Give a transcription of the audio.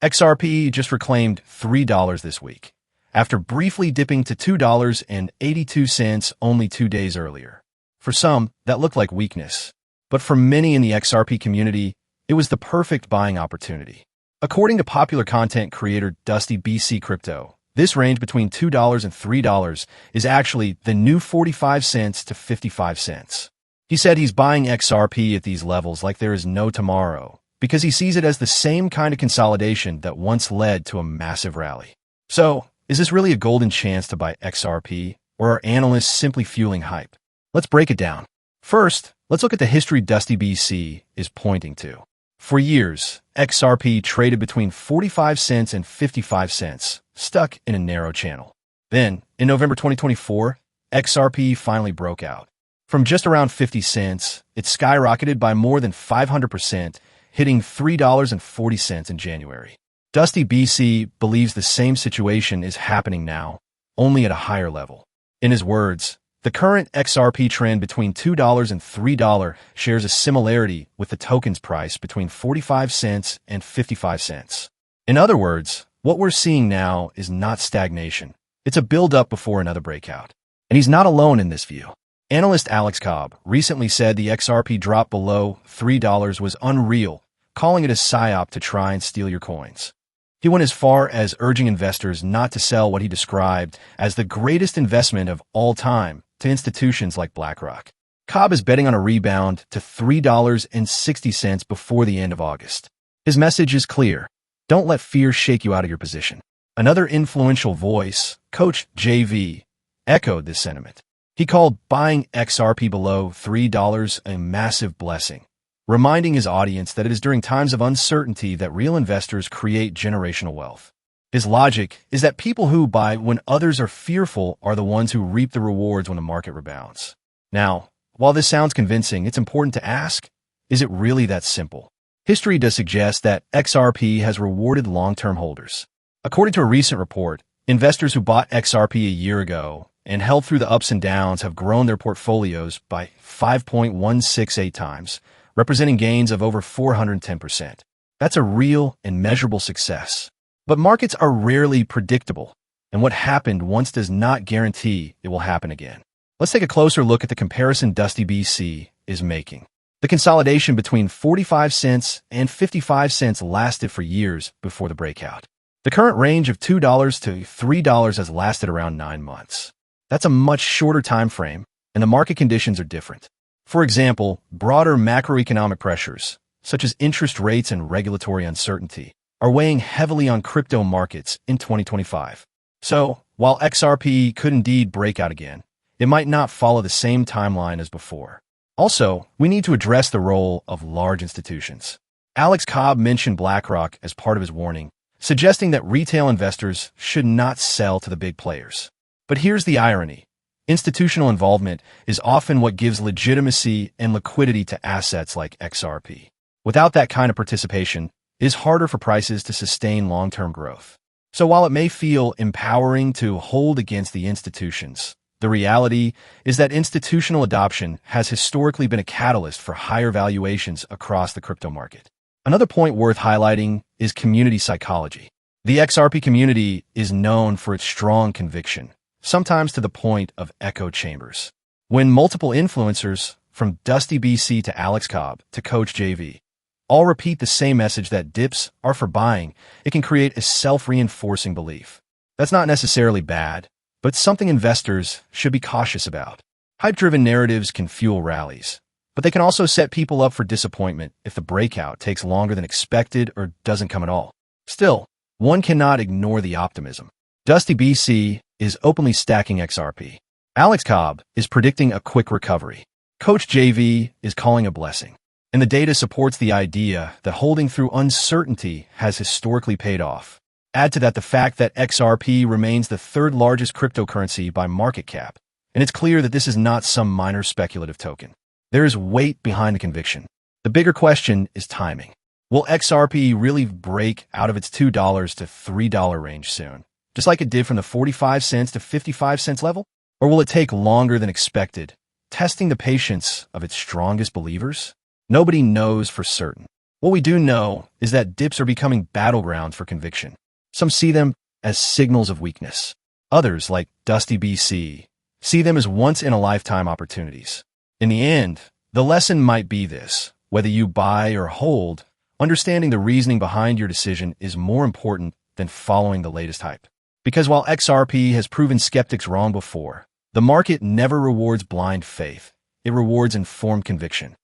XRP just reclaimed $3 this week, after briefly dipping to $2.82 only 2 days earlier. For some, that looked like weakness, but for many in the XRP community, it was the perfect buying opportunity. According to popular content creator DustyBC Crypto, this range between $2 and $3 is actually the new 45 cents to 55 cents. He said he's buying XRP at these levels like there is no tomorrow, because he sees it as the same kind of consolidation that once led to a massive rally. So, is this really a golden chance to buy XRP, or are analysts simply fueling hype? Let's break it down. First, let's look at the history DustyBC is pointing to. For years, XRP traded between 45 cents and 55 cents, stuck in a narrow channel. Then, in November 2024, XRP finally broke out. From just around 50 cents, it skyrocketed by more than 500%, hitting $3.40 in January. DustyBC believes the same situation is happening now, only at a higher level. In his words, the current XRP trend between $2 and $3 shares a similarity with the token's price between 45 cents and 55 cents. In other words, what we're seeing now is not stagnation. It's a build-up before another breakout. And he's not alone in this view. Analyst Alex Cobb recently said the XRP drop below $3 was unreal, calling it a psyop to try and steal your coins. He went as far as urging investors not to sell what he described as the greatest investment of all time to institutions like BlackRock. Cobb is betting on a rebound to $3.60 before the end of August. His message is clear. Don't let fear shake you out of your position. Another influential voice, Coach JV, echoed this sentiment. He called buying XRP below $3 a massive blessing, reminding his audience that it is during times of uncertainty that real investors create generational wealth. His logic is that people who buy when others are fearful are the ones who reap the rewards when the market rebounds. Now, while this sounds convincing, it's important to ask, is it really that simple? History does suggest that XRP has rewarded long-term holders. According to a recent report, investors who bought XRP a year ago and held through the ups and downs have grown their portfolios by 5.168 times, representing gains of over 410%. That's a real and measurable success. But markets are rarely predictable, and what happened once does not guarantee it will happen again. Let's take a closer look at the comparison DustyBC is making. The consolidation between 45 cents and 55 cents lasted for years before the breakout. The current range of $2 to $3 has lasted around 9 months. That's a much shorter time frame, and the market conditions are different. For example, broader macroeconomic pressures, such as interest rates and regulatory uncertainty, are weighing heavily on crypto markets in 2025. So, while XRP could indeed break out again, it might not follow the same timeline as before. Also, we need to address the role of large institutions. Alex Cobb mentioned BlackRock as part of his warning, suggesting that retail investors should not sell to the big players. But here's the irony. Institutional involvement is often what gives legitimacy and liquidity to assets like XRP. Without that kind of participation, it is harder for prices to sustain long-term growth. So while it may feel empowering to hold against the institutions, the reality is that institutional adoption has historically been a catalyst for higher valuations across the crypto market. Another point worth highlighting is community psychology. The XRP community is known for its strong conviction, sometimes to the point of echo chambers. When multiple influencers, from DustyBC to Alex Cobb to Coach JV, all repeat the same message that dips are for buying, it can create a self-reinforcing belief. That's not necessarily bad, but something investors should be cautious about. Hype-driven narratives can fuel rallies, but they can also set people up for disappointment if the breakout takes longer than expected or doesn't come at all. Still, one cannot ignore the optimism. DustyBC is openly stacking XRP. Alex Cobb is predicting a quick recovery. Coach JV is calling a blessing. And the data supports the idea that holding through uncertainty has historically paid off. Add to that the fact that XRP remains the third largest cryptocurrency by market cap, and it's clear that this is not some minor speculative token. There is weight behind the conviction. The bigger question is timing. Will XRP really break out of its $2 to $3 range soon, just like it did from the 45 cents to 55 cents level? Or will it take longer than expected, testing the patience of its strongest believers? Nobody knows for certain. What we do know is that dips are becoming battlegrounds for conviction. Some see them as signals of weakness. Others, like DustyBC, see them as once-in-a-lifetime opportunities. In the end, the lesson might be this: whether you buy or hold, understanding the reasoning behind your decision is more important than following the latest hype. Because while XRP has proven skeptics wrong before, the market never rewards blind faith. It rewards informed conviction.